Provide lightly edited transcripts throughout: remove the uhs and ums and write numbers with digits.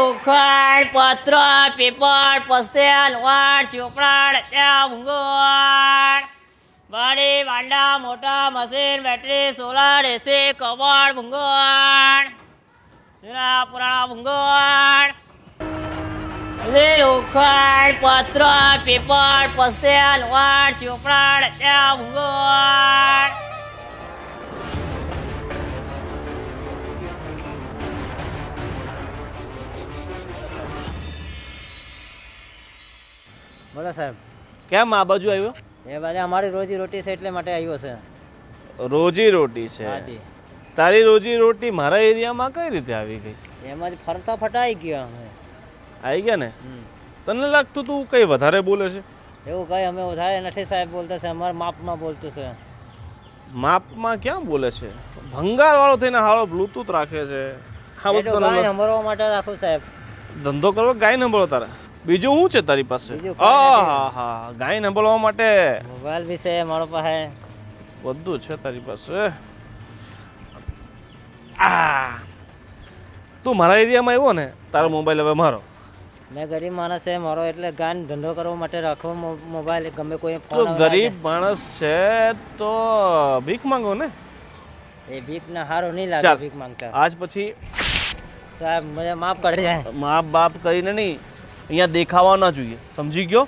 લોખંડ પત્ર પેપર પસ્તેલ વાડ ચોપડા ત્યાં ભૂંગળ બારી ભાંડા મોટા મશીન બેટરી સોલાર એસી કબાડ ભૂંગળ જૂના પુરાણા ભૂંગળ લોખંડ પત્ર પેપર પસ્તેલ વાડ ચોપડા ત્યાં ભૂંગળ બોલો સાહેબ. કેમ આ બાજુ આવ્યો? એ બાજુ અમારી રોજી રોટી છે એટલે માટે આવ્યો છે. રોજી રોટી છે? હાજી. તારી રોજી રોટી મારા એરિયામાં કઈ રીતે આવી ગઈ? એમ જ ફરતા ફટાઈ ગયો અમે. આવી ગયા ને? તને લાગતું તું કઈ વધારે બોલે છે? એવું કઈ અમે વધારે નથી સાહેબ બોલતા છે, અમારા માપમાં બોલતું છે. માપમાં ક્યાં બોલે છે? ભંગાર વાળો થઈને હાળો બ્લૂટૂથ રાખે છે. હા બધું ગાય નંબરવા માટે રાખું સાહેબ. ધંધો કરવો ગાય નંબરો તારા? બીજું શું છે તારી પાસે? હા હા ગાય નંબરવા માટે મોબાઈલ બી છે મારો પાસે. બધું છે તારી પાસે. તું મારા એરિયામાં આવ્યો ને, તારો મોબાઈલ હવે મારો. મેં ગરીબ માણસ છે મારો, એટલે ગાય ધંધો કરવા માટે રાખો મોબાઈલ. ગમે કોઈ તો ગરીબ માણસ છે તો ભીખ માંગો ને. એ ભીખ ના હારો નહીં લાગે ભીખ માંગતા. આજ પછી સાહેબ મને માફ કરી જાય. માપ બાપ કરીને નહીં, અહીંયા દેખાવા ના જોઈએ, સમજી ગયો?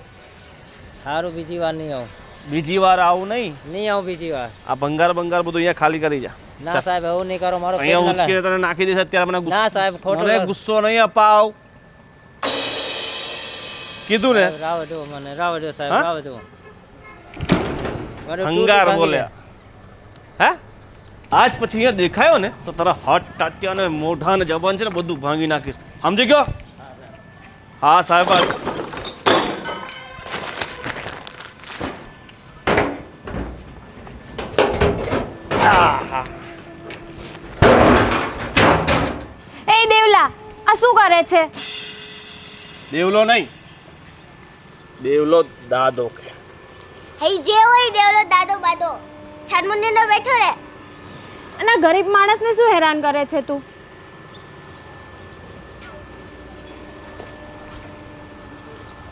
સારું બીજી વાર નહીં આવું. બીજી વાર આવું નહીં? નહીં આવું બીજી વાર. આ ભંગાર બધું અહીંયા ખાલી કરી જા. ના સાહેબ એવું નહીં કરો. મારો અહીંયા ઉચકીને તને નાખી દેશે અત્યારે. મને ના સાહેબ ખોટું. મને ગુસ્સો નહીં અપાવ, કીધું ને. રાવ દો મને, રાવ દો સાહેબ, રાવ દો. ભંગાર બોલ્યા હે? આજ પછી અહીંયા દેખાયો ને તો તારા હાથ ટાટિયા ને મોઢા ને જબાન છે ને બધું ભાંગી નાખીશ, સમજી ગયો? હા સાહેબ. એ દેવલા, આ શું કરે છે? દેવલો નહીં, દેવલો દાદો કે. હઈ જે હોય દેવલો દાદો બાદો છાનમુંડીનો બેઠો રે. અને આ ગરીબ માણસને શું હેરાન કરે છે તું?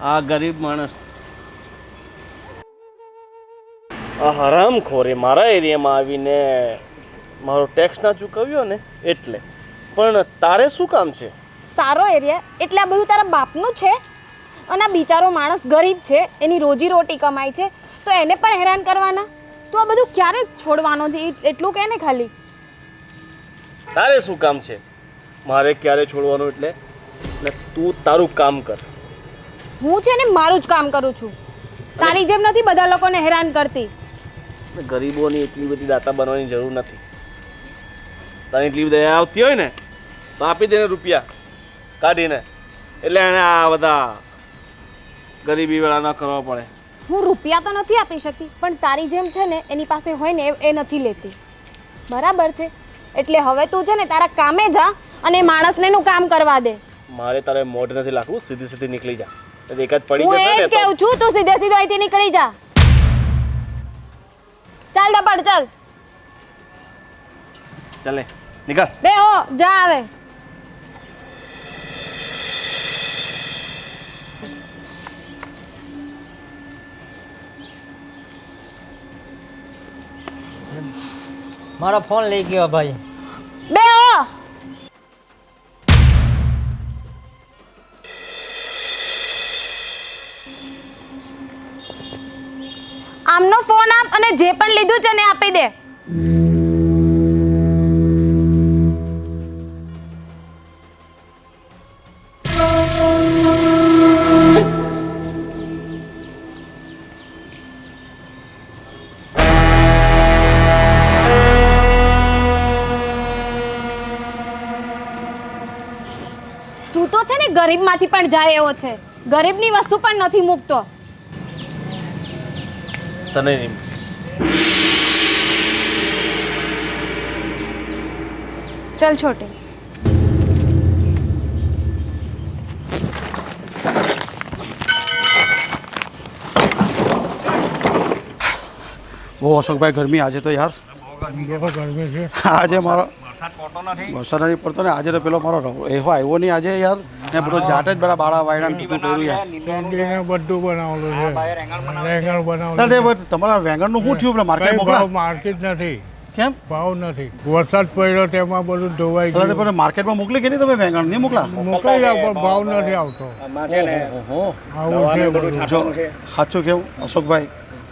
આ ગરીબ માણસ આ હરામખોરે મારા એરિયામાં આવીને મારો ટેક્સ ના ચૂકવ્યો ને એટલે. પણ તારે શું કામ છે? તારો એરિયા એટલે આ બધું તારા બાપનું છે? અને આ બિચારો માણસ ગરીબ છે, એની રોજી રોટી કમાય છે, તો એને પણ હેરાન કરવાના? તો આ બધું ક્યારે છોડવાનો છે એટલું કહે ને ખાલી. તારે શું કામ છે મારે ક્યારે છોડવાનું? એટલે ને તું તારું કામ કર. હું છે ને મારું જ કામ કરું છું, તારી જેમ નથી બધા લોકોને હેરાન કરતી. ગરીબોની એટલી બધી દાતા બનવાની જરૂર નથી. તને એટલી બધી દયા આવતી હોય ને તો આપી દે ને રૂપિયા કાઢીને, એટલે એને આ બધા ગરીબી વાળા ન કરવા પડે. હું રૂપિયા તો નથી આપી શકતી, પણ તારી જેમ છે ને એની પાસે હોય ને એ નથી લેતી, બરાબર છે? એટલે હવે તું છે ને તારા કામે જા અને માણસને નું કામ કરવા દે. મારે તારે મોઢ નથી લાગવું, સીધી સીધી નીકળી જા. એક જ પડી હું જશે એ જ ને તો કહું છું, તું સીધે સીધો અહીંથી નીકળી જા. ચાલ દપડ ચાલ. ચાલે નીકળ. બે હો જા આવે. મારો ફોન લઈ ગયો ભાઈ. બે હો. આમનો ફોન આપ અને જે પણ લીધું છે ને આપી દે. તું તો છે ને ગરીબમાંથી પણ જાય એવો છે, ગરીબની વસ્તુ પણ નથી મૂકતો. તને નહીં મૂકીશ. चल छोटे. वो अशोक भाई गर्मी आज तो यार गर्मी है। आज मारो વરસાદ નથી પડતો ને આજે તો પેલો મારો એવો આવ્યો નહીં આજે યાર ને બધો જાતે જ બધા બાળા વાયડા ટૂંકું કર્યું યાર શેરડીને બધું બનાવેલું છે રેંગણ બનાવેલું અરે ભાઈ, તમારા વેંગણનું શું થયું પેલા માર્કેટ મોકલા ભાવ માર્કેટ નથી કેમ ભાવ નથી વરસાદ પડ્યો તેમાં બધું ધોવાઈ અરે ગયું પણ માર્કેટમાં મોકલી કે નહીં તમે વેંગણ નહીં મોકલા મોકલી જાવ પણ ભાવ નથી આવતો ઓહો આવું છે બધું જો સાચું કેવું અશોકભાઈ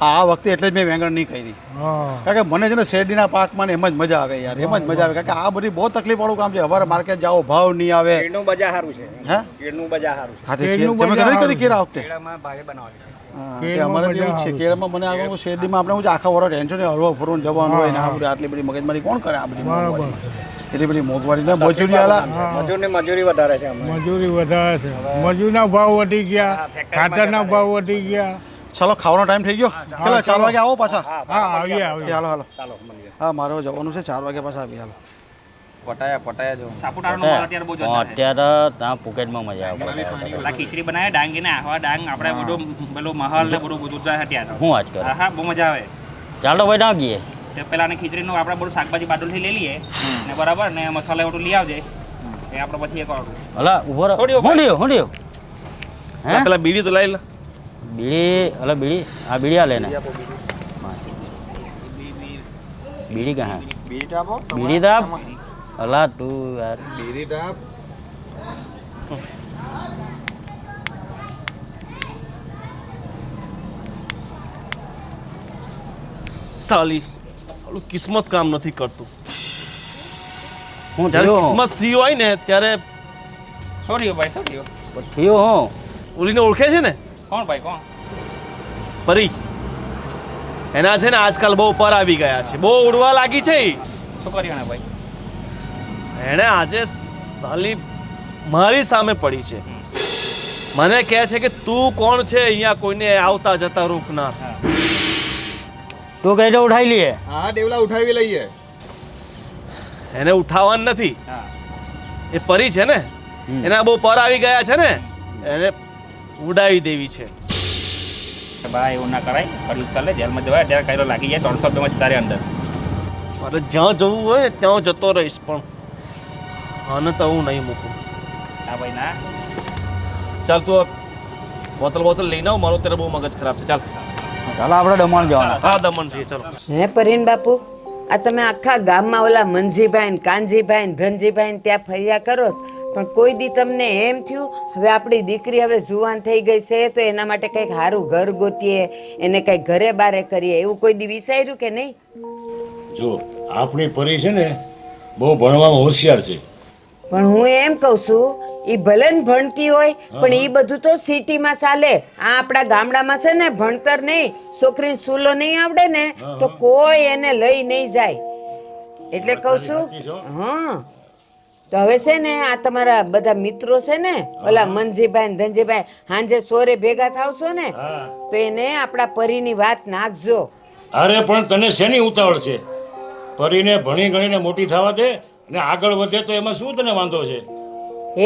આ વખતે એટલે જ મેં વેંગણ નહીં કરી હા કારણ કે મને છે ને શેરડીના પાકમાં ને એમ જ મજા આવે યાર એમ જ મજા આવે કારણ કે આ બધી બહુ તકલીફવાળું કામ છે અમારે માર્કેટ જાઓ ભાવ નહીં આવે કેળનું બજાર સારું છે હે કેળનું બજાર સારું હા તે કેળનું તમે બજાર ઘરે કરી સારું કેરા વખતે કેળામાં ભાવે બનાવે હા, તે કેળમાં અમારે મજા જેવું જ છે આવે. કેળમાં મને આગળ શેરડીમાં આપણે શું છે આખા વરો ટેન્શન હળવા ફરવું જવાનું હોય ને આ બધું આટલી બધી મગજમારી કોણ કરે આ બધી બરાબર મોંઘવારી? એટલી બધી મોંઘવારી ને મજૂરી આલા મજૂરને મજૂરી વધારે છે અમે મજૂરી વધારે છે મજૂરના ભાવ વધી ગયા ખાતરના ભાવ વધી ગયા ચાલો ખાવાનો ટાઈમ થઈ ગયો ચાલો 4 વાગે આવો પાછા હા આવીએ આવીએ હાલો હાલો હા મારે જવાનું છે 4 વાગે પાછા આવી હાલો સાપુતારાનો માલ અત્યારે બહુ જોરદાર છે અત્યારે ત્યાં પુકેટમાં મજા આવે પેલા ખીચડી બનાવે ડાંગ ને આહવા ડાંગ આપણે બધું પેલું મહલ ને બધું જોરદાર છે ત્યાં હું આજ કરું હા બહુ મજા આવે ચાલો ભાઈ ના ગઈએ તે પેલા ને ખીચડીનું આપણે બધું શાકભાજી બાટુલથી લઈ લઈએ ને બરાબર ને મસાલા બધું લઈ આવજે એ આપણે પછી એક વાર હલા ઉભો રહો છોડ્યો ભાઈ. હું લ્યો હે પેલા બીડી તો લઈ લે બીડી હલા બીડી આ બીડી આ લેને બીડી કहाँ है बीड़ी दाब अल्लाह तू यार સાલું કિસ્મત કામ નથી કરતું હું જ્યારે થયો કિસ્મત સી હોય ને ત્યારે છોડ્યો ભાઈ છોડ્યો થયો હું ઓલીને ઓળખે છે ને કોણ ભાઈ કોણ પરી એના છે ને આજકાલ બહુ પર આવી ગયા છે બહુ ઉડવા લાગી છે ઈ. શું કર્યું ને ભાઈ એણે આજે સાલી મારી સામે પડી છે મને કહે છે કે તું કોણ છે અહીંયા કોઈને આવતા જતા રોકનાર તું કઈ તો ઉઠાઈ લીએ હા દેવલા ઉઠાવી લઈએ એને ઉઠાવવાનું નથી હા એ પરી છે ને એના બહુ પર આવી ગયા છે ને એને ઉડાવી દેવી છે ભાઈ એવું ના કરાય કર્યું ચાલે જેલમાં જવાય ત્યારે કાયદો લાગી જાય 300 રૂપિયામાં તારે અંદર મારે જ્યાં જવું હોય ને ત્યાં જતો રહીશ પણ આને તો હું નહીં મૂકું હા ભાઈ ના ચાલ તું બોતલ લઈને આવ મારો ત્યારે બહુ મગજ ખરાબ છે ચાલ ચાલો આપણે દમણ જવાના હા દમણ છીએ ચાલો હે પરીન બાપુ આ તમે આખા ગામમાં ઓલા મનજીભાઈ ને કાનજીભાઈ ને ધનજીભાઈ ને ત્યાં ફર્યા કરો છો, પણ કોઈ દી તમને એમ થયું હવે આપણી દીકરી હવે જુવાન થઈ ગઈ છે તો એના માટે કંઈક સારું ઘર ગોતીએ એને કંઈક ઘરે બારે કરીએ એવું કોઈ દી વિચાર્યું કે નહીં? જો આપણી પરી છે ને બહુ ભણવામાં હોશિયાર છે પણ હું એમ કહું છું એ ભલે ને ભણતી હોય પણ એ બધું તો સિટીમાં ચાલે. આ આપણા ગામડામાં છે ને ભણતર નહીં, છોકરીને સૂલો નહીં આવડે ને તો કોઈ એને લઈ નહીં જાય. એટલે કહું છું હા તો હવે છે ને આ તમારા બધા મિત્રો છે ને ઓલા મનજીભાઈ ને ધનજીભાઈ સાંજે સોરે ભેગા થાવશો ને તો એને આપણા પરીની વાત નાખજો. અરે પણ તને શેની ઉતાવળ છે? પરીને ભણી ગણીને મોટી થવા દે અને આગળ વધે તો એમાં શું તને વાંધો છે?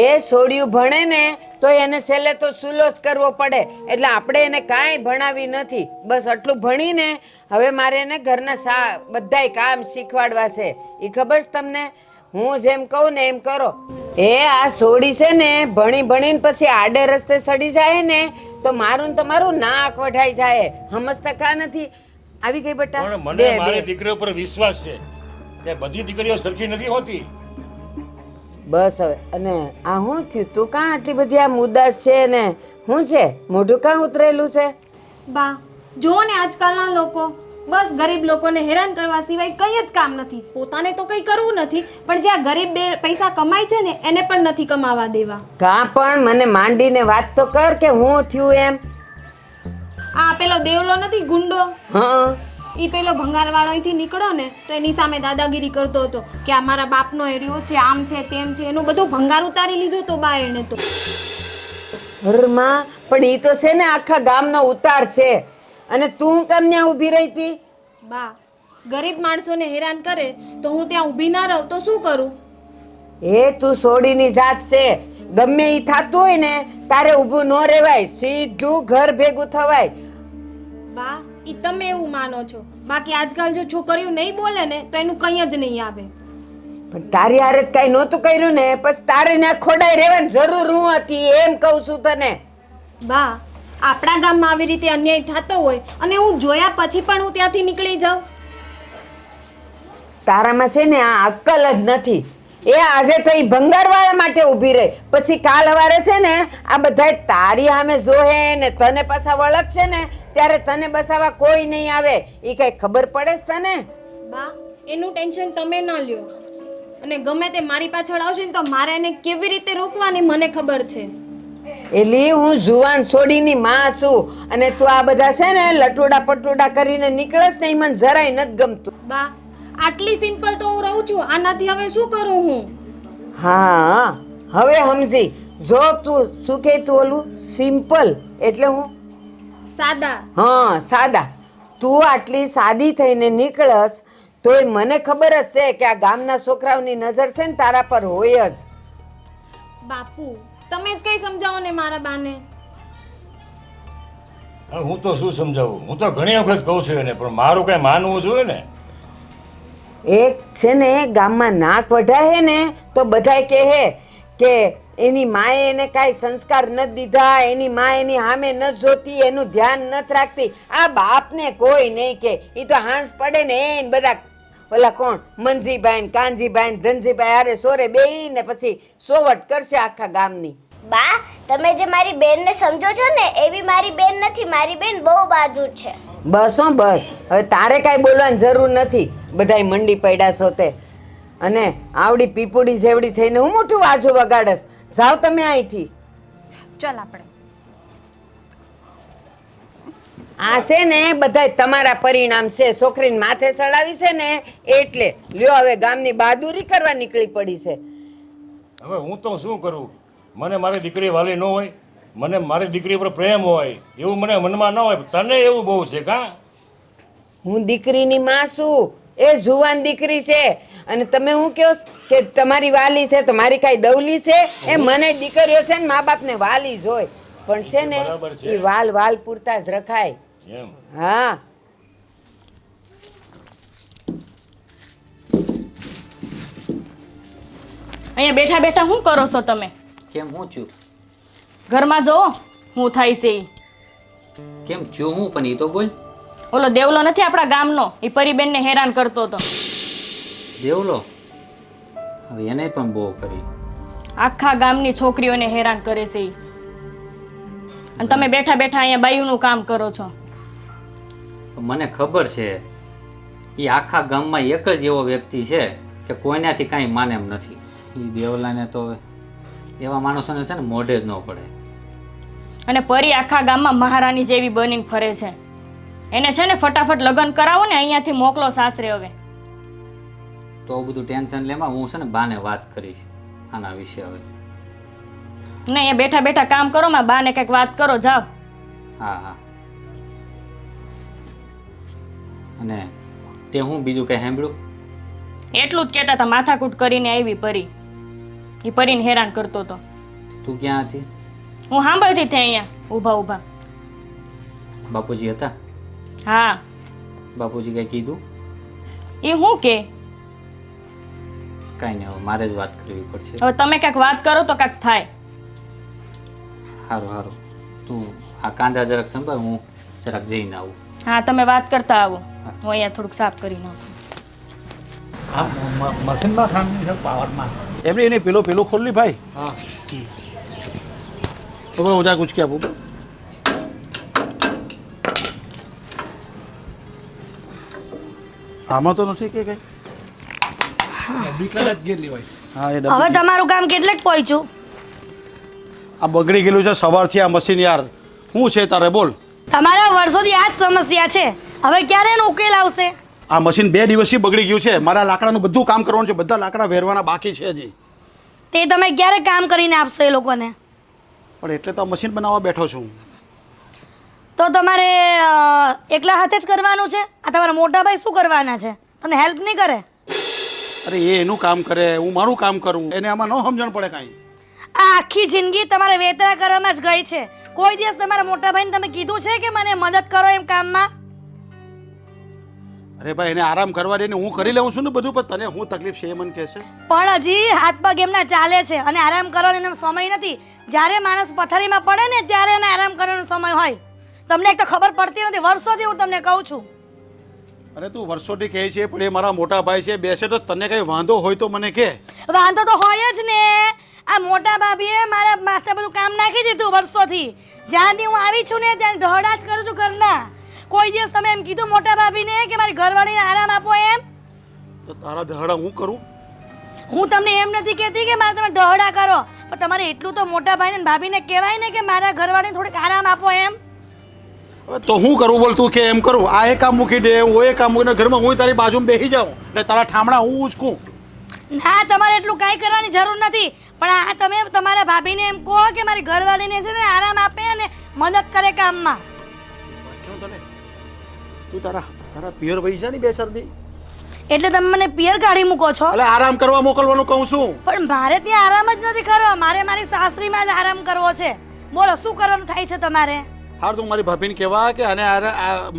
એ છોડ્યું ભણે ને તો એને છેલ્લે તો સુલો જ કરવો પડે, એટલે આપણે એને કાંઈ ભણાવી નથી. બસ આટલું ભણીને હવે મારે એને ઘરના બધાય કામ શીખવાડવા છે. એ ખબર છે તમને? હું જેમ કહું ને એમ કરો. એ આ છોડી છે ને ભણી ભણીને પછી આડે રસ્તે સડી જાય ને તો મારું ને તમારું નાક વઢાઈ જાય. સમજતા કા નથી? આવી ગઈ બેટા પણ મને બે મારી બે દીકરીઓ પર વિશ્વાસ છે કે બધી દીકરીઓ સરખી નથી હોતી. બસ હવે. અને આ શું થયું? તું કાં આટલી બધી આમ ઉદાસ છે ને શું છે? મોઢું કાં ઉતરેલું છે? બા જુઓ ને આજકાલના લોકો બસ ગરીબ લોકોને હેરાન કરવા સિવાય કંઈ જ કામ નથી. પોતાને તો કંઈ કરવું નથી પણ જ્યાં ગરીબ બે પૈસા કમાય છે ને એને પણ નથી કમાવા દેવા. કાં પણ મને માંડીને વાત તો કર કે હું થયું એમ. આ પેલો દેવલો નથી ગુંડો, હા ઈ પેલો ભંગારવાળો અહીંથી નીકળ્યો ને તો એની સામે દાદાગીરી કરતો હતો કે આ મારા બાપનો એરિયો છે, આમ છે તેમ છે, એનું બધું ભંગાર ઉતારી લીધું તો બા એને તો. ઘરમાં પણ ઈ તો છે ને આખા ગામનો ઉતાર છે અને તું કેમ ત્યાં ઊભી રહી હતી? બા ગરીબ માણસોને હેરાન કરે તો હું ત્યાં ઊભી ના રહું તો શું કરું? એ તું સોડીની જાત છે. ગમે ઈ થાતું હોય ને તારે ઊભું ન રહેવાય, સીધું ઘર ભેગું થવાય. બા ઈ તમે એવું માનો છો, બાકી આજકાલ જો છોકરીઓ નહીં બોલે ને તો એનું કંઈ જ નહીં આવે. પણ તારી હારે કઈ નહોતું કર્યું ને પછી તારે ને ખોડાઈ રહેવાની જરૂર હું હતી એમ કહું છું તને. બા આપણા ગામમાં આવી રીતે અન્યાય થતો હોય અને હું જોયા પછી પણ હું ત્યાંથી નીકળી જાઉં? તારામાં છે ને આ અક્કલ જ નથી. એ આજે તો એ ભંગારવાળા માટે ઊભી રહી, પછી કાલ સવારે છે ને આ બધા તારી સામે જોહે ને તને પાછા વળગશે ને ત્યારે તને બસાવવા કોઈ નહીં આવે. એ કઈ ખબર પડે છે તને? બા એનું ટેન્શન તમે ન લ્યો, અને ગમે તે મારી પાછળ આવશે ને તો મારે એને કેવી રીતે રોકવાની મને ખબર છે. એલી હું જુવાન છોડીની માં છું અને તું આ બધા છે ને લટોડા પટોડા કરીને નીકળસ ને એ મને જરાય નથી ગમતું. બા આટલી સિમ્પલ તો હું રહું છું, આનાથી હવે શું કરું હું? હા હવે સમજી. જો તું શું કે તું ઓલું સિમ્પલ એટલે હું સાદા. હા સાદા. તું આટલી સાદી થઈને નીકળસ તોય મને ખબર જ છે કે આ ગામના છોકરાઓની નજર છે ને તારા પર હોય જ. બાપુ તમે જ કઈ સમજાવો ને મારા બાને. હવે હું તો શું સમજાવું, હું તો ઘણી વખત કહું છું એને, પણ મારું કઈ માનવું જોઈએ ને. એક છે ને ગામમાં નાક વઢાહે ને તો બધાય કહે કે એની માએ એને કાંઈ સંસ્કાર નથી દીધા, એની મા એની સામે નથી જોતી, એનું ધ્યાન નથી રાખતી. આ બાપને કોઈ નહીં કે. એ તો હાંસ પડે ને એને બધા ઓલા કોણ મનજીભાઈ ને કાનજીભાઈ ને ધનજીભાઈ હારે સોરે બેહી ને પછી સોવટ કરશે આખા ગામની. બા તમે જે મારી બેનને સમજો છો ને એવી મારી બેન નથી. મારી બેન બહુ બહાદુર છે. બસ હો બસ, હવે તારે કાંઈ બોલવાની જરૂર નથી. બધાય મંડી પડ્યા છો તે, અને આવડી પીપુડી જેવડી થઈને હું મોટું વાજુ વગાડસ. જાઓ તમે અહીંથી. ચાલ આપણે આ છે ને બધાય તમારા પરિણામ છે. છોકરીને માથે ચડાવી છે ને એટલે લ્યો હવે ગામની બહાદુરી કરવા નીકળી પડી છે. હવે હું તો શું કરું, મને મારી દીકરી વાલી ન હોય, મને મારી દીકરી પર પ્રેમ હોય એવું મને મનમાં ન હોય, તને એવું બહુ છે કા? હું દીકરીની માં છું, એ જુવાન દીકરી છે, અને તમે હું કહો કે તમારી વાલી છે તો મારી કાંઈ દવલી છે? એ મને દીકરીઓ છે ને મા બાપને વાલી જ હોય, પણ છે ને બરાબર છે. એ વાલ વાલ પૂરતા જ રખાય. એમ હા અહીંયા બેઠા બેઠા શું કરો છો તમે? કેમ હું છું? ઘરમાં જો હું થાય છે ઈ. કેમ છું હું પણ ઈ તો બોલ. ઓલો દેવલો નથી આપણા ગામનો, એ પરીબેનને હેરાન કરતો હતો. દેવલો હવે એને પણ બહુ કરી. આખા ગામની છોકરીઓને હેરાન કરે છે ઈ. અને તમે બેઠા બેઠા અહીંયા બાયુનું કામ કરો છો. મને ખબર છે એ આખા ગામમાં એક જ એવો વ્યક્તિ છે કે કોઈનાથી કાંઈ માને એમ નથી. એ દેવલાને તો એવા માણસોને છે ને મોઢે જ ન પડે. અને પરી આખા ગામમાં મહારાણી જેવી બનીને ફરે છે. એને છે ને ફટાફટ લગ્ન કરાવો ને અહીંયાથી મોકલો સાસરે. હવે તો બધું ટેન્શન લેમાં હું છે ને બાને વાત કરીશ આના વિશે. હવે નહીં, અહીંયા બેઠા બેઠા કામ કરો, માં બાને કંઈક વાત કરો. જાઓ. હા હા. અને તે હું બીજું કંઈ સાંભળ્યું? એટલું જ કહેતા હતા, માથાકૂટ કરીને આવી પરી. એ પરીને હેરાન કરતો હતો. તું ક્યાં હતી? હું સાંભળતી હતી અહીંયા ઊભા ઊભા. બાપુજી હતા? હા. બાપુજી કંઈ કીધું? એ હું કે કાંઈ નહીં, હવે મારે જ વાત કરવી પડશે. હવે તમે કાંઈક વાત કરો તો કાંઈક થાય. સારું સારું, તું આ કાંદા જરાક સંભાળ, હું જરાક જઈને આવું. હા તમે વાત કરતા આવો, હું અહીંયા થોડુંક સાફ કરી નાખું. મશીનમાં ખામી છે પાવરમાં. એમને એને પેલો ખોલી ભાઈ. હા તો હું જા કુછ કે આપું. આમાં તો નથી કે કઈ. બીકલ જ ગયેલી હોય. હા એ હવે તમારું કામ કેટલેક પહોંચ્યું? આ બગડી ગયેલું છે સવારથી આ મશીન યાર. શું છે તારે બોલ? તમારા વર્ષોથી આ જ સમસ્યા છે, હવે ક્યારે એનો ઉકેલ આવશે? આ મશીન 2 દિવસથી બગડી ગયું છે. મારા લાકડાનું બધું કામ કરવાનું છે, બધા લાકડા વેરવાના બાકી છે હજી. તે તમે ક્યારે કામ કરીને આપશો એ લોકોને? પણ એટલે તો મશીન બનાવવા બેઠો છું. તો તમારે એકલા હાથે જ કરવાનું છે? આ તમારા મોટા ભાઈ શું કરવાના છે? તમને હેલ્પ નહીં કરે? અરે એ એનું કામ કરે, હું મારું કામ કરું, એને આમાં ન સમજણ પડે કાંઈ. આ આખી જિંદગી તમારે વેતરા કરવામાં જ ગઈ છે. કોઈ દિવસ તમારા મોટા ભાઈને તમે કીધું છે કે મને મદદ કરો એમ કામમાં? અરે ભાઈ એને આરામ કરવા દે ને, હું કરી લઉં છું ને બધું, પણ તને હું તકલીફ છે એ મને કહેશે. પણ હજી હાથ પગ એમના ચાલે છે અને આરામ કરવાનો એનો સમય નથી. જ્યારે માણસ પથારીમાં પડે ને ત્યારે એને આરામ કરવાનો સમય હોય. તમને એક તો ખબર પડતી નથી. વર્ષોથી હું તમને કહું છું. અરે તું વર્ષોથી કહે છે, પણ એ મારા મોટા ભાઈ છે, બેસે તો તને કઈ વાંધો હોય તો મને કહે. વાંધો તો હોય જ ને. આ મોટા ભાભીએ મારા માથે બધું કામ નાખી દીધું વર્ષોથી. જ્યાંથી હું આવી છું ને ત્યાં ઢહડા જ કરું છું ઘરના. કોઈ દિવસ તમે એમ કીધું મોટા ભાભીને કે મારી ઘરવાળીને આરામ આપો એમ? તો તારા ધહડા હું કરું? હું તમને એમ નથી કહેતી કે મારે તમે ઢહડા કરો, પણ તમારે એટલું તો મોટા ભાઈને ભાભીને કહેવાય ને કે મારા ઘરવાળીને થોડીક આરામ આપો એમ. હવે તો હું કરું બોલ? તું કે એમ કરું? આ એ કામ મૂકી દે, હું એ કામ મૂકીને ઘરમાં હું તારી બાજુમાં બેસી જાઉં ને તારા ઠામડા હું ઉચકું? ના, તમારે એટલું કાંઈ કરવાની જરૂર નથી. પણ આ તમે તમારા ભાભીને એમ કહો કે મારી ઘરવાળીને છે ને આરામ આપે અને મદદ કરે કામમાં. કેવું તને? તું તારા પિયર વહી જા ને બે શરદી. એટલે તમે મને પિયર કાઢી મૂકો છો? એટલે આરામ કરવા મોકલવાનું કહું છું. પણ મારે ત્યાં આરામ જ નથી કરવો. મારે મારી સાસરીમાં જ આરામ કરવો છે. બોલો શું કરવાનું થાય છે તમારે? હાર તું મારી ભાભીને કહેવા કે અને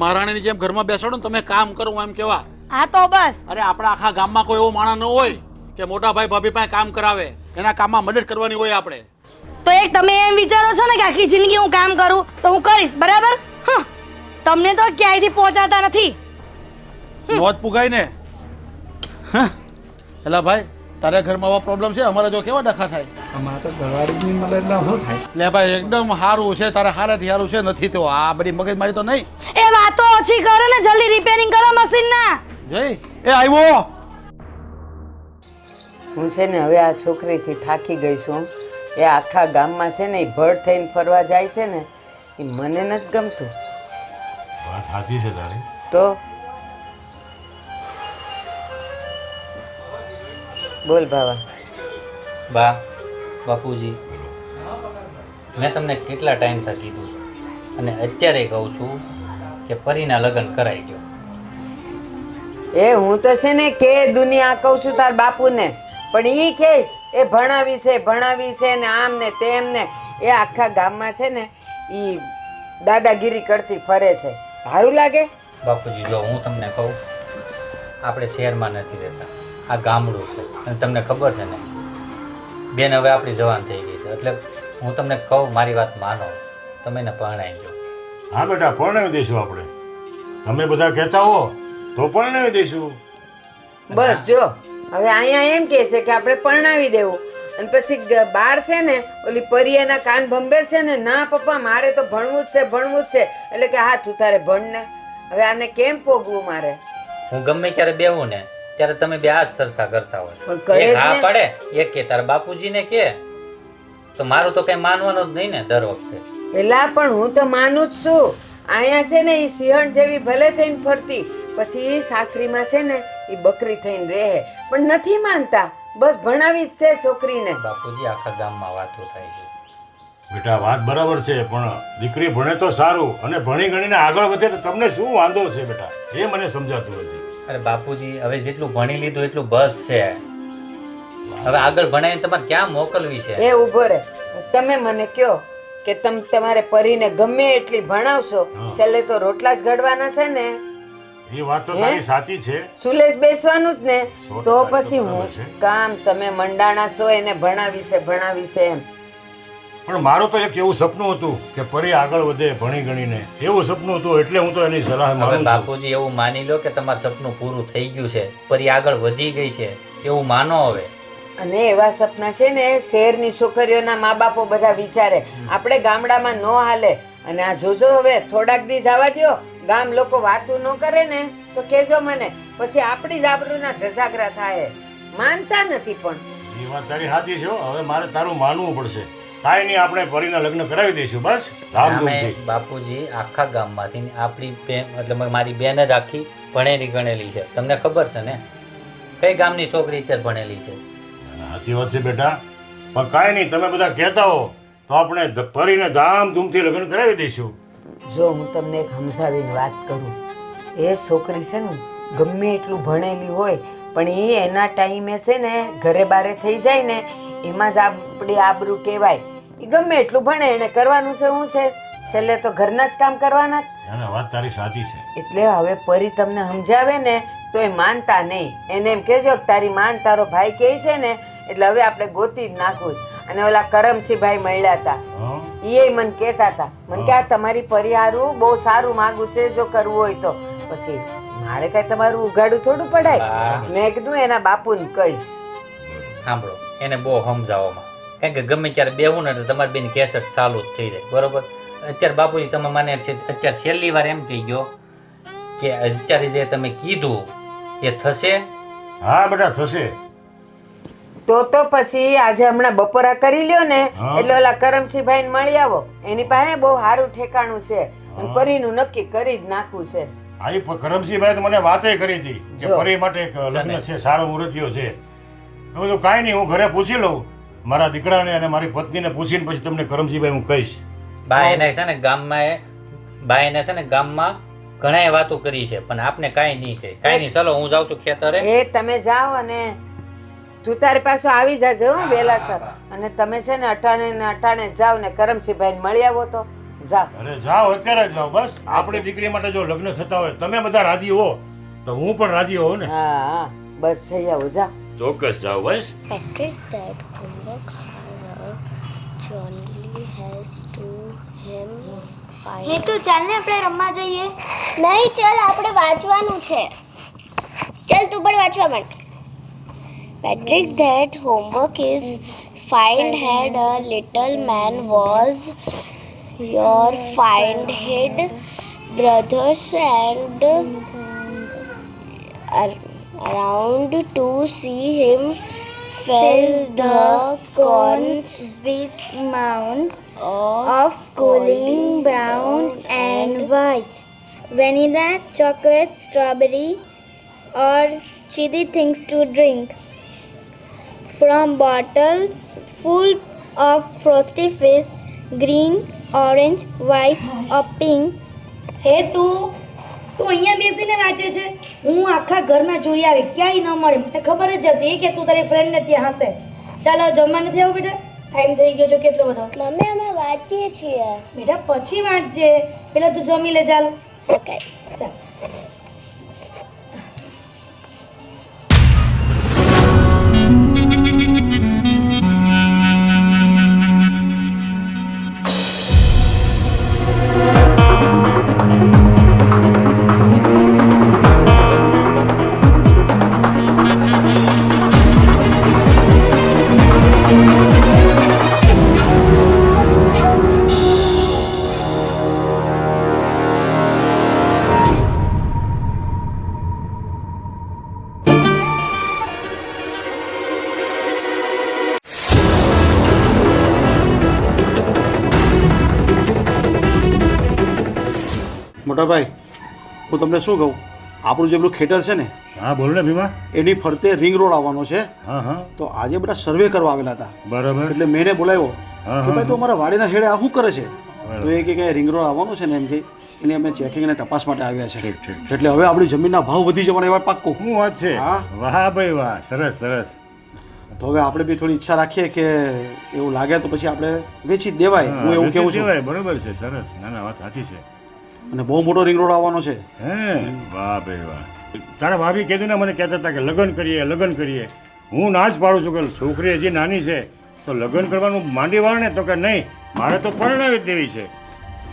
મહારાણીની જેમ ઘરમાં બેસાડો ને તમે કામ કરો એમ કહેવા. હા તો બસ. અરે આપણા આખા ગામમાં કોઈ એવો માણસ ન હોય કે મોટા ભાઈ ભાભી પાસે કામ કરાવે, એના કામમાં મદદ કરવાની હોય આપણે. તો એક તમે એમ વિચારો છો ને કે આખી જિંદગી હું કામ કરું તો હું કરીશ, બરાબર? તમને તો ક્યાંયથી પહોંચાતા નથી. નોંધ પુગાય ને. એલા ભાઈ, તારા ઘરમાં આવા પ્રોબ્લેમ છે? અમારા જો કેવા ડખા થાય. અમારે તો ઘરવાળીની મદદના શું થાય? લે ભાઈ એકદમ સારું છે, તારા હારાથી સારું છે. નથી તો આ બધી મગજમારી તો નહીં. એ વાતો ઓછી કરો ને, જલ્દી રિપેરિંગ કરો મશીનના. જય એ આવ્યો. હું છે ને હવે આ છોકરીથી થાકી ગઈ છું. એ આખા ગામમાં છે ને એ ભડ થઈને ફરવા જાય છે ને, એ મને નથી ગમતું. વાત સાચી છે તારી. તો બોલ બાબા. બા, બાપુજી, મેં તમને કેટલા ટાઈમથી કીધું અને અત્યારે કહું છું કે પરીના લગ્ન કરાઈ ગયો. એ હું તો છે ને કે દુનિયા કહું છું તાર બાપુને, પણ એ કહેશ એ ભણાવી છે ને આમ ને તેમ ને. એ આખા ગામમાં છે ને એ દાદાગીરી કરતી ફરે છે. સારું લાગે? બાપુજી જો હું તમને કહું, આપણે શહેરમાં નથી રહેતા, આ ગામડું છે. અને તમને ખબર છે ને બેન હવે આપણી જવાન થઈ ગઈ છે, એટલે હું તમને કહું મારી વાત માનો, તમે એને પરણાવી દો. હા બેટા, પરણાવી દઈશું આપણે. તમે બધા કહેતા હો તો પરણાવી દઈશું. બસ જો હવે અહીંયા એમ કહે છે કે આપણે પરણાવી દેવું, અને પછી બાર છે ને ઓલી પરી એના કાન ભંભેર છે ને, ના પપ્પા મારે તો ભણવું જ છે. એટલે કે હા તું તારે ભણ ને. હવે આને કેમ પોગવું મારે? હું ગમે ત્યારે બેહું ને ત્યારે તમે બે આ સરસા કરતા હોય. પણ કરે એક જ હા ને. પડે, એક કે તારા બાપુજીને કે, તો મારું તો કઈ માનવાનું જ નહીં ને દર વખતે. એલા પણ હું તો માનું જ છું. અહીંયા છે ને એ સિંહણ જેવી ભલે થઈને ફરતી, પછી સાસરીમાં છે ને એ બકરી થઈને રહે, પણ નથી માનતા. બસ ભણાવી જ છે છોકરીને. બાપુજી આખા ગામમાં વાતો થાય છે. બેટા વાત બરાબર છે, પણ દીકરી ભણે તો સારું અને ભણી ગણીને આગળ વધે તો તમને શું વાંધો છે બેટા? એ મને સમજાતું નથી. અરે બાપુજી હવે જેટલું ભણી લીધું એટલું બસ છે. હવે આગળ ભણાવીને તમારે ક્યાં મોકલવી છે? એ ઊભો રહે. તમે મને કહો કે તમારે પરીને ગમે એટલી ભણાવશો, છેલ્લે તો રોટલા જ ઘડવાના છે ને. એ વાત તો તારી સાચી છે. સુલે જ બેસવાનું જ ને. 100% તો પછી બરાબર હું છે. કામ તમે મંડાણા છો એને ભણાવી છે એમ. પણ મારું તો એક એવું સપનું હતું કે પરી આગળ વધે ભણી ગણીને. એવું સપનું હતું એટલે હું તો એની સલાહ હવે માનું છું. બાપુજી એવું માની લો કે તમારું સપનું પૂરું થઈ ગયું છે, પરી આગળ વધી ગઈ છે એવું માનો હવે. અને એવા સપના છે ને શહેરની છોકરીઓના મા બાપો બધા વિચારે, આપણે ગામડામાં ન હાલે. અને આ જોજો હવે થોડાક દી જવા દ્યો, ગામ લોકો વાતું ન કરે ને તો કહેજો મને, પછી આપણી જ આબરૂના ધજાગરા થાય. માનતા નથી. પણ એ વાત તારી સાચી છે હો. હવે મારે તારું માનવું પડશે. કાંઈ નહીં, આપણે પરીના લગ્ન કરાવી દઈશું બસ ધામધૂમથી. અમે બાપુજી આખા ગામમાંથી આપણી બેન, એટલે મારી બેન જ આખી ભણેલી ગણેલી છે. તમને ખબર છે ને કઈ ગામની છોકરી અત્યારે ભણેલી છે? સાચી વાત છે બેટા, પણ કાંઈ નહીં, તમે બધા કહેતા હો તો આપણે પરીને ધામધૂમથી લગ્ન કરાવી દઈશું. જો હું તમને એક સમજાવીને વાત કરું, એ છોકરી છે ને ગમે એટલું ભણેલી હોય પણ એ એના ટાઈમે છે ને ઘરે બારે થઈ જાય ને એમાં જ આપણી આબરૂ કહેવાય. એ ગમે એટલું ભણે એને કરવાનું છે શું છે? છેલ્લે તો ઘરના જ કામ કરવાના. વાત તારી સાચી છે. એટલે હવે પરી તમને સમજાવે ને તો એ માનતા નહીં. એને એમ કહેજો કે તારી માન તારો ભાઈ કહે છે ને એટલે હવે આપણે ગોતી જ નાખવું છે. અને ઓલા કરમસિંહભાઈ મળ્યા હતા, એ મને કહેતા હતા, મને કે આ તમારી પરિહારું બહુ સારું માગું છે, જો કરવું હોય તો. પછી મારે કઈ તમારું ઉગાડું થોડું પડાય. મેં કીધું એના બાપુને કહીશ. સાંભળો, એને બહુ સમજાવવામાં, કારણ કે ગમે ત્યારે બેવું ને તો તમારી બેન કેસેટ ચાલુ જ થઈ જાય, બરોબર? અત્યારે બાપુજી તમે મને અત્યારે છેલ્લી વાર એમ કહી ગયો કે અત્યારે જે તમે કીધું એ થશે? હા બેટા થશે. તો પછી આજે હમણાં બપોરા કરી લ્યો ને એટલે ઓલા કરમસિંહભાઈ ને મળી આવો. એની પાસે બહુ સારું ઠેકાણું છે અને પરીનું નક્કી કરી જ નાખવું છે. આઈ કરમસિંહભાઈ તો મને વાતે કરી હતી કે પરી માટે એક લગ્ન છે, સારો મુહૂર્તિયો છે. મેં કીધું કાંઈ નહીં, હું ઘરે પૂછી લઉં મારા દીકરાને અને મારી પત્નીને પૂછીને પછી તમને કરમસિંહભાઈ હું કહીશ. બા એને છે ને ગામમાં ઘણા વાતો કરી છે પણ આપને કાંઈ નહીં કહે. કાંઈ નહીં, ચલો હું જાઉં છું ખેતરે. એ તમે જાઓ અને તું તારી પાછો આવી જાજે હો વેલાસર. અને તમે છે ને અટાણે જાઓ ને કરમસિંહભાઈ ને મળી આવો તો જાઓ. અરે જાઓ, અત્યારે જ જાઓ. બસ આપણી દીકરી માટે જો લગ્ન થતા હોય, તમે બધા રાજી હો તો હું પણ રાજી હોઉં ને. હા બસ થઈ આવો, જા. ચોક્કસ જાઓ. બસ Patrick, that homework Johnny has to him find. હે તું ચાલ ને આપણે રમવા જઈએ. નહીં, ચાલ આપણે વાંચવાનું છે. ચાલ તું પણ વાંચવા માંડ. Patrick, that homework is find head a little man was your find head brothers and around to see him fill the cones with mounds of cooling brown and white, vanilla, chocolate, strawberry or chili things to drink from bottles full of frosty fish, green, orange, white or pink. હે તું અહીંયા બેસીને વાંચે છે? હું આખા ઘરમાં જોઈ આવી, ક્યાંય ન મળે. મને ખબર જ હતી કે તું તારી ફ્રેન્ડને ત્યાં હશે. ચાલો જમવા નથી આવું બેટા, ટાઈમ થઈ ગયો છે કેટલો બધો. મમ્મી અમે વાંચીએ છીએ. બેટા પછી વાંચજે, પેલા તું જમી લે. ચાલો ઓકે. ચાલ. મોટાભાઈ, હું તમને શું કહું, આપણું જે પેલું ખેતર છે ને, હા બોલ ને ભીમા. એની ફરતે રિંગ રોડ આવવાનો છે. હા હા તો આજે બધા સર્વે કરવા આવેલા હતા. બરાબર. એટલે મેં એને બોલાવ્યો હા, કે ભાઈ તો અમારા વાડીના હેડે આ શું કરે છે? બરાબર. તો એ કે રિંગ રોડ આવવાનો છે ને એમ કે એટલે અમે ચેકિંગ અને તપાસ માટે આવ્યા છે. ઠીક, ઠીક. એટલે હવે આપણી જમીનના ભાવ વધી જવાના એવા પાક્કો. શું વાત છે? હા. વાહ ભાઈ વાહ, સરસ સરસ. તો હવે આપણે બી થોડી ઈચ્છા રાખીએ કે એવું લાગે તો પછી આપણે વેચી જ દેવાય. હું એવું કેવું છું. બરોબર છે, સરસ. ના ના, વાત સાચી છે. અને બહુ મોટો રિંગ રોડ આવવાનો છે. હે વાહ ભાઈ વાહ. તારા ભાભી કીધું ને, મને કહેતા હતા કે લગ્ન કરીએ લગ્ન કરીએ. હું ના જ પાડું છું કે છોકરી હજી નાની છે તો લગ્ન કરવાનું માંડી વાળ ને, તો કે નહીં મારે તો પરણાવી જ દેવી છે.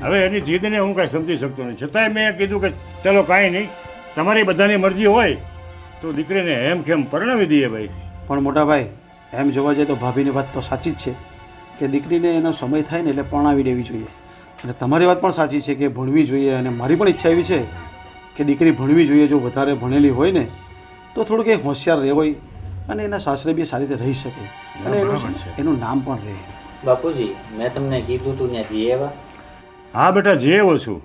હવે એની જીદને હું કાંઈ સમજી શકતો નહીં. છતાંય મેં કીધું કે ચલો કાંઈ નહીં, તમારી બધાની મરજી હોય તો દીકરીને એમ કેમ પરણાવી દઈએ ભાઈ. પણ મોટા ભાઈ, એમ જોવા જઈએ તો ભાભીની વાત તો સાચી જ છે કે દીકરીને એનો સમય થાય ને એટલે પરણાવી દેવી જોઈએ. અને તમારી વાત પણ સાચી છે કે ભણવી જોઈએ. અને મારી પણ ઈચ્છા એવી છે કે દીકરી ભણવી જોઈએ. જો વધારે ભણેલી હોય ને તો થોડુંક એ હોશિયાર રહે હોય અને એના સાસરે બી સારી રીતે રહી શકે અને એનું નામ પણ રહે. બાપુજી, મેં તમને કીધું તું ત્યાં જઈએ એવા? હા બેટા, જે એવો છું.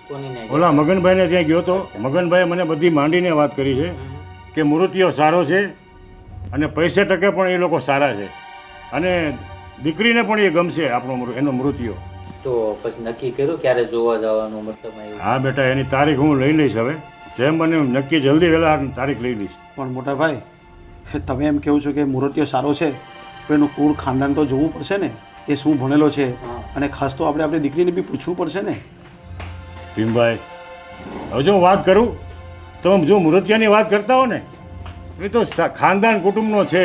કોની ઓલા મગનભાઈને ત્યાં ગયો તો. મગનભાઈએ મને બધી માંડીને વાત કરી છે કે મૂર્તિઓ સારો છે અને પૈસે ટકે પણ એ લોકો સારા છે અને દીકરીને પણ એ ગમશે આપણો એનો મૃત્યુ. તો પછી નક્કી કર્યું ક્યારે જોવા જવાનું? મતલબ હા બેટા, એની તારીખ હું લઈ લઈશ. હવે જેમ બને એમ નક્કી જલ્દી વહેલા તારીખ લઈ લઈશ. પણ મોટા ભાઈ, તમે એમ કહો છો કે મૂર્તિઓ સારો છે તો એનું કુળ ખાનદાન તો જોવું પડશે ને, એ શું ભણેલો છે. અને ખાસ તો આપણે આપણી દીકરીને બી પૂછવું પડશે ને. ભીમભાઈ, હવે જો વાત કરું તો જો મુરતિયાની વાત કરતા હો ને એ તો ખાનદાન કુટુંબનો છે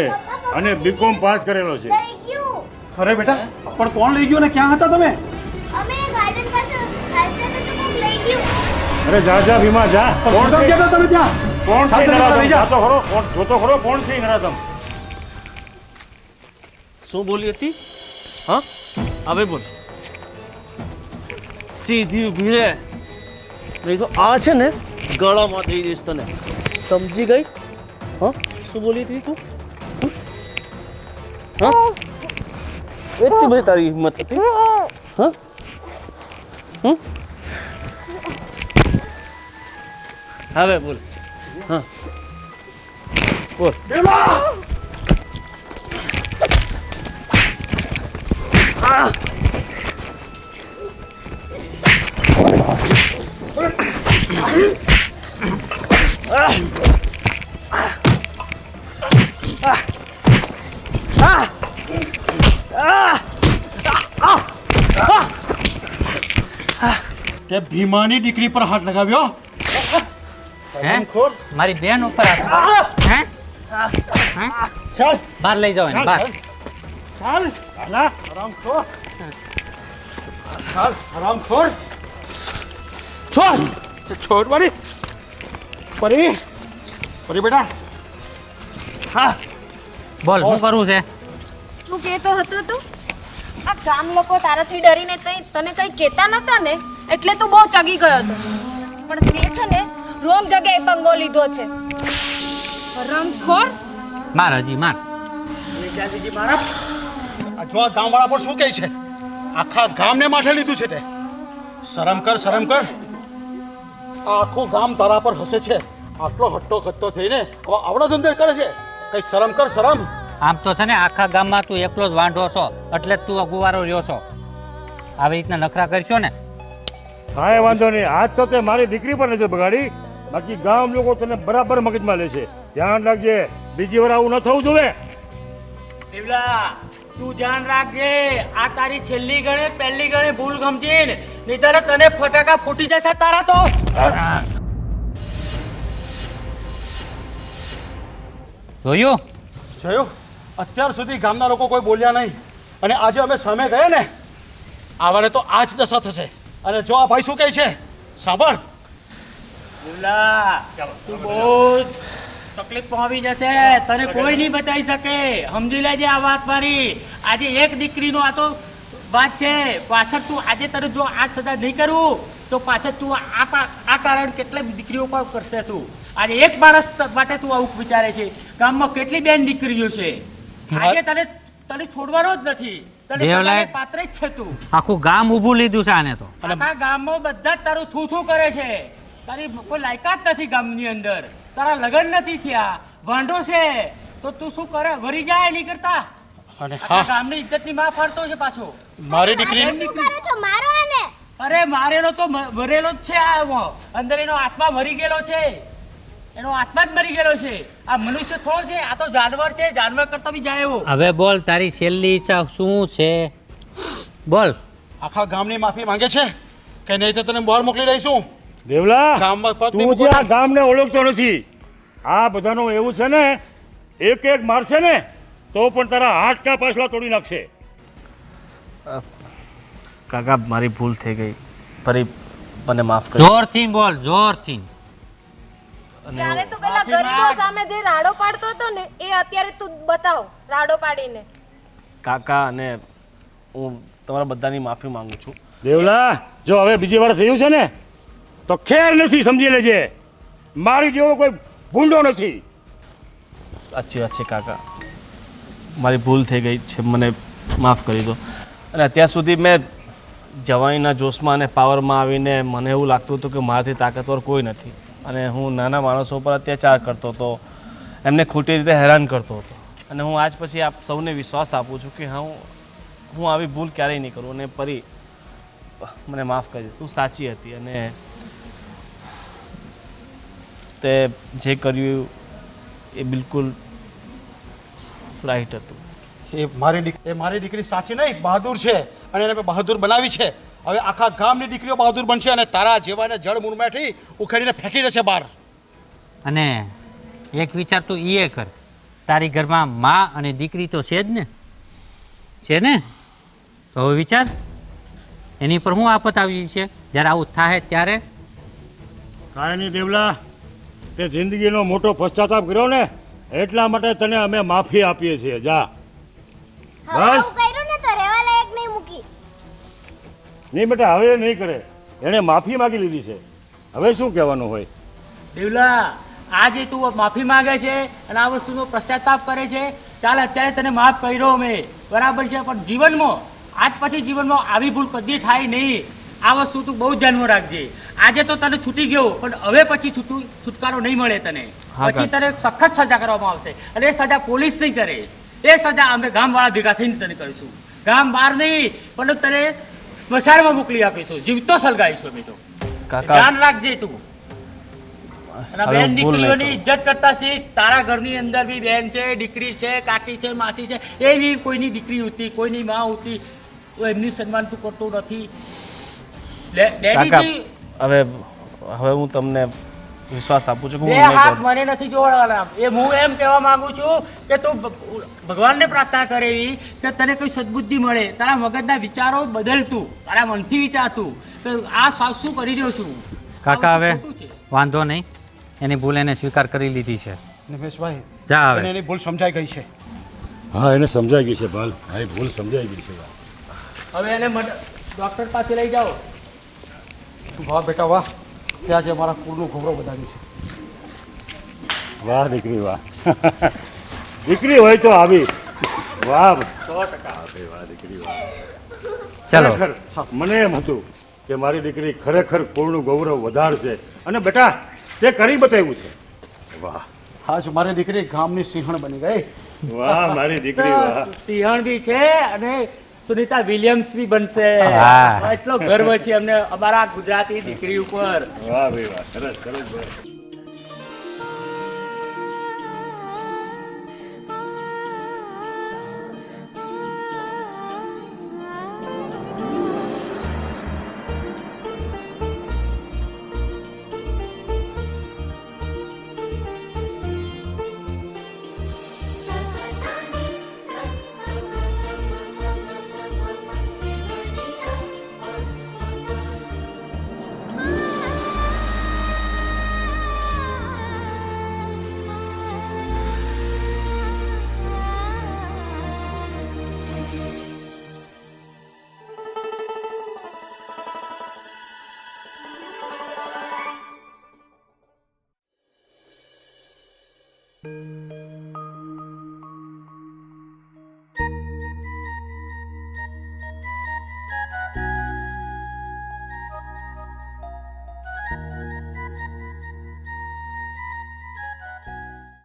અને બીકોમ પાસ કરેલો છે. લઈ ગયું. અરે બેટા પણ કોણ લઈ ગયો ને ક્યાં હતા તમે? અમે ગાર્ડન પાસે હાલતા હતા તો કોક લઈ ગયું. અરે જા જા ભીમા જા. કોણ કોણ છે ગયા તમે ત્યાં? કોણ છે સાથે નરાધમ? લઈ જા. જાતો ખરો જોતો ખરો કોણ છે નરાધમ? શું બોલી હતી? હા હવે બોલ. સીધી ઊભી રહે નહીં તો આ છે ને ગળામાં દઈ દઈશ તને. સમજી ગઈ? હા શું બોલી હતી તું? હા એટલી બધી તારી હિંમત હતી? હા હવે બોલ. હા બોલ. કે ભીમાની દીકરી પર હાથ લગાવ્યો? હે મારી બેન ઉપર હાથ. હે ચાલ બહાર લઈ જાઓ એને બહાર. ચાલ હરામખોર. ચાલ હરામખોર. છોડ છોડ મારી પરી પરી બેટા. હા બોલ શું કરવું છે? શું કહેતો હતો તું? આ ગામ લોકો તારાથી ડરીને તને કંઈ કહેતા નતા ને એટલે તું બહુ ચગી ગયો હતો. પણ તે છે ને રોંગ જગ્યાએ પંગો લીધો છે. હરામખોર. માર હજી માર. આ જો આ ગામવાળા પર શું કહે છે? આખા ગામને માથે લીધું છે તે. શરમ કર શરમ કર. આખું ગામ તારા પર હસે છે. આટલો હટ્ટો ખટ્ટો થઈને આવડો ધંધો કરે છે. કઈ શરમ કર શરમ. આમ તો છે ને આખા ગામમાં તું એકલો જ વાંઢો છો એટલે જ તું અગુવારો રહ્યો છો. આવી રીતના નખરા કરશો ને કાંઈ વાંધો નહીં. આજ તો તે મારી દીકરી પર નજર બગાડી, બાકી ગામ લોકો તને બરાબર મગજમાં લેશે. ધ્યાન રાખજે, બીજી વાર આવું ન થવું જોઈએ. તું ધ્યાન રાખજે. આ તારી છેલ્લી ગણે પહેલી ગણે ભૂલ ગમજીને નહીતર તને ફટાકા ફૂટી જશે તારા તો. જોયું? જોયું? અત્યાર સુધી ગામના લોકો કોઈ બોલ્યા નહીં અને આજે અમે સામે ગયા ને આવાને તો આ જ દશા થશે. અને જો આ ભાઈ શું કહે છે સાંભળ. તું બહુ તકલીફ આવી જશે, તને કોઈ નહીં બચાવી શકે. સમજી લેજે આ વાત મારી. આજે એક દીકરીનો આ તો વાત છે. પાછળ તું આજે તને જો આ સજા નહીં કરું તો પાછળ તું આ કારણ કેટલી દીકરીઓ પર કરશે. તું આજે એક માણસ માટે તું આવું વિચારે છે. ગામમાં કેટલી બેન દીકરીઓ છે. આજે તને છોડવાનો જ નથી. તને સજાને પાત્ર જ છે તું. આખું ગામ ઊભું લીધું છે આને તો. આખા ગામમાં બધા જ તારું થૂ કરે છે. તારી કોઈ લાયકાત નથી ગામની અંદર. તારા લગ્ન નથી થયા, વાંઢો છે તો તું શું કરે? વરી જાય નહીં કરતા. અને આખા ગામની ઇજ્જતની માં ફરતો છે પાછો. મારી દીકરી શું કરો છો? મારો આને. અરે મારેલો તો મરેલો જ છે. આ અંદર એનો આત્મા મરી ગયેલો છે. એનો આત્મા જ મરી ગયેલો છે. આ મનુષ્ય થોડો છે, આ તો જાનવર છે. જાનવર કરતા બી જાય એવો. હવે બોલ તારી છેલ્લી ઈચ્છા શું છે? બોલ. આખા ગામની માફી માંગે છે કે નહીં તો તને બહાર મોકલી દઈશું. દેવલા, ગામમાં પગ નહીં તું જે મૂકવાનો. આ ગામને ઓળખતો નથી. આ બધાનું એવું છે ને, એક એક મારશે ને તો પણ તારા હાડકા પાછલા તોડી નાખશે. કાકા મારી ભૂલ થઈ ગઈ. ફરી મને માફ કરી. જોરથી બોલ, જોરથી. જ્યારે તું પેલા ગરીબો સામે જે રાડો પાડતો હતો ને એ અત્યારે તું બતાવ રાડો પાડીને. કાકા અને હું તમારા બધાની માફી માંગુ છું. દેવલા, જો હવે બીજી વાર થયું છે ને તો ખેર નથી, સમજી લેજે. મારી જેવો કોઈ ભૂંડો નથી. સાચી વાત છે કાકા, મારી ભૂલ થઈ ગઈ છે, મને માફ કરી દો. અને અત્યાર સુધી મેં જવાનીના જોશમાં અને પાવરમાં આવીને મને એવું લાગતું હતું કે મારાથી તાકાતવર કોઈ નથી અને હું નાના માણસો પર અત્યાચાર કરતો હતો, એમને ખોટી રીતે હેરાન કરતો હતો. અને હું આજ પછી આપ સૌને વિશ્વાસ આપું છું કે હું આવી ભૂલ ક્યારેય નહીં કરું. અને પરી મને માફ કરજો, તું સાચી હતી અને તે જે કર્યું એ બિલકુલ રાઈટ હતું. એ મારી દીકરી સાચી નહીં, બહાદુર છે અને એને બહાદુર બનાવી છે. હવે આખા ગામની દીકરીઓ બહાદુર બનશે અને તારા જેવાને જળ મુરમેઠી ઉખેડીને ફેંકી દેશે બહાર. અને એક વિચાર તો એ કર, તારી ઘરમાં માં અને દીકરી તો છે જ ને, છે ને? તો હવે વિચાર એની પર શું આફત આવી છે જ્યારે આવું થાય ત્યારે. કાંઈ નહીં દેવલા, તે જિંદગીનો મોટો પશ્ચાતાપ કર્યો ને એટલા માટે તને અમે માફી આપીએ છીએ. જા બસ. કર્યું ને તો રહેવા લાયક નહીં મૂકી. નહીં બેટા, હવે નહીં કરે. એણે માફી માગી લીધી છે, હવે શું કહેવાનું હોય? દેવલા, આજે તું માફી માંગે છે અને આ વસ્તુનો પશ્ચાતાપ કરે છે. ચાલ અત્યારે તને માફ કર્યો મેં, બરાબર છે, પણ જીવનમાં આજ પછી જીવનમાં આવી ભૂલ કદી થાય નહીં. આ વસ્તુ તું બહુ ધ્યાનમાં રાખજે. આજે તો તને છૂટી ગયો, પણ હવે પછી છુટકારો નહીં મળે તને. પછી તને સખત સજા કરવામાં આવશે અને એ સજા પોલીસ નહીં કરે, એ સજા અમે ગામવાળા ભેગા થઈને તને કરીશું. ગામ બહાર નહીં, પણ તને સ્મશાનમાં મોકલી આપીશું, જીવતો સળગાવીશું અમે તો. ધ્યાન રાખજે તું. અને બેન દીકરીઓની ઇજ્જત કરતા શીખ. તારા ઘરની અંદર બી બેન છે, દીકરી છે, કાકી છે, માસી છે, એવી કોઈની દીકરી હોતી, કોઈની માં હોતી, તો એમની સન્માન તું કરતો નથી. ડેડીજી, હવે હું તમને વિશ્વાસ આપું છું કે બે હું નહીં હાથ કરું. મને નથી જોડવાના. એ હું એમ કહેવા માંગુ છું કે તું ભગવાનને પ્રાર્થના કરેલી કે તને કોઈ સદબુદ્ધિ મળે, તારા મગજના વિચારો બદલતું, તારા મનથી વિચારતું કે આ શું કરી રહ્યો છું. કાકા હવે ખોટું છે. વાંધો નહીં, એની ભૂલ એને સ્વીકાર કરી લીધી છે. નિમેશભાઈ, જા હવે. એને એની ભૂલ સમજાઈ ગઈ છે. હા, એને સમજાઈ ગઈ છે ભાલ, હા, એ ભૂલ સમજાઈ ગઈ છે. હવે એને ડોક્ટર પાસે લઈ જાઓ. વાહ બેટા વાહ, તે આજે મારા કુળનું ગૌરવ વધાર્યું છે. વાહ દીકરી વાહ. દીકરી હોય તો આવી. વાહ, 100%. વાહ દીકરી વાહ. ચાલો. ખરેખર મને એમ હતું કે મારી દીકરી ખરેખર કુળનું ગૌરવ વધારશે અને બેટા તે કરી બતાવ્યું છે. વાહ આજ મારી દીકરી ગામની સિંહણ બની ગઈ. વાહ મારી દીકરી વાહ. તો સિંહણ બી છે અને સુનિતા વિલિયમ્સ બી બનશે. વાહ. એટલો ગર્વ છે અમને અમારા ગુજરાતી દીકરી ઉપર. વાહ ભાઈ વાહ, સરસ સરસ ભાઈ.